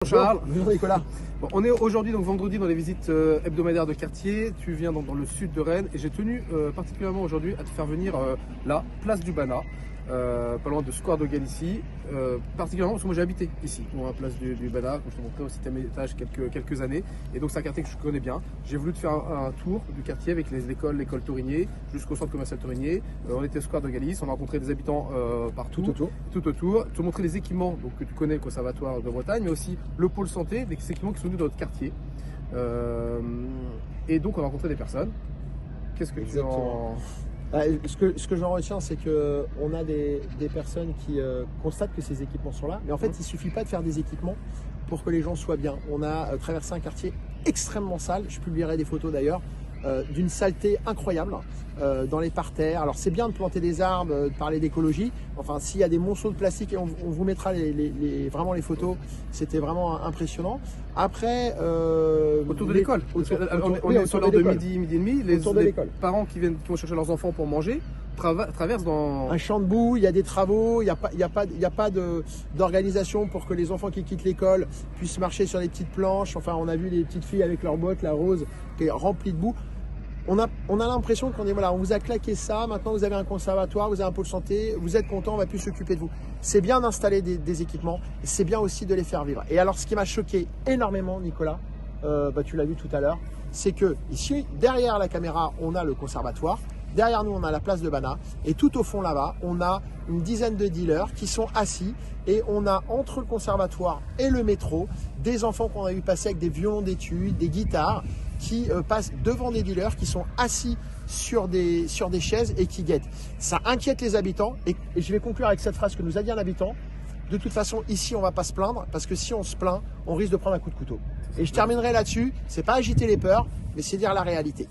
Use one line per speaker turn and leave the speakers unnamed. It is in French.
Charles.
Bonjour Nicolas.
Bon, on est aujourd'hui donc vendredi dans les visites hebdomadaires de quartier. Tu viens dans le sud de Rennes et j'ai tenu particulièrement aujourd'hui à te faire venir là, place du Banat, pas loin de Square de Galicie, particulièrement parce que moi j'ai habité ici, à la place du Banat, quand je t'ai montré au 7e étage quelques années, et donc c'est un quartier que je connais bien. J'ai voulu te faire un tour du quartier avec l'école Torigné jusqu'au centre commercial Torigné. On était au Square de Galicie, on a rencontré des habitants partout, tout autour, te montrer les équipements donc, que tu connais, le Conservatoire de Bretagne, mais aussi le pôle santé, des équipements qui sont venus dans notre quartier. Et donc on a rencontré des personnes. Qu'est-ce que tu en...
Ce que j'en retiens, c'est qu'on a des personnes qui constatent que ces équipements sont là. Mais en fait, il ne suffit pas de faire des équipements pour que les gens soient bien. On a traversé un quartier extrêmement sale. Je publierai des photos d'ailleurs. D'une saleté incroyable dans les parterres. Alors c'est bien de planter des arbres, de parler d'écologie. Enfin, s'il y a des monceaux de plastique, et on vous mettra vraiment les photos, c'était vraiment impressionnant. Après,
autour de l'école. On est sur l'heure de midi et demi. Les parents qui vont chercher leurs enfants pour manger traversent dans
un champ de boue. Il y a des travaux. Il n'y a pas d'organisation pour que les enfants qui quittent l'école puissent marcher sur les petites planches. Enfin, on a vu les petites filles avec leurs bottes, la rose qui est remplie de boue. On a l'impression qu'on dit voilà, on vous a claqué ça, maintenant vous avez un conservatoire, vous avez un pôle santé, vous êtes content, on va plus s'occuper de vous. C'est bien d'installer des équipements, c'est bien aussi de les faire vivre. Et alors ce qui m'a choqué énormément, Nicolas, tu l'as vu tout à l'heure, c'est que ici, derrière la caméra, on a le conservatoire, derrière nous on a la place de Banat, et tout au fond là-bas, on a une dizaine de dealers qui sont assis, et on a entre le conservatoire et le métro, des enfants qu'on a vu passer avec des violons d'études, des guitares, qui passent devant des dealers qui sont assis sur des chaises et qui guettent. Ça inquiète les habitants et je vais conclure avec cette phrase que nous a dit un habitant. De toute façon, ici, on ne va pas se plaindre parce que si on se plaint, on risque de prendre un coup de couteau. Et je terminerai là-dessus. C'est pas agiter les peurs, mais c'est dire la réalité.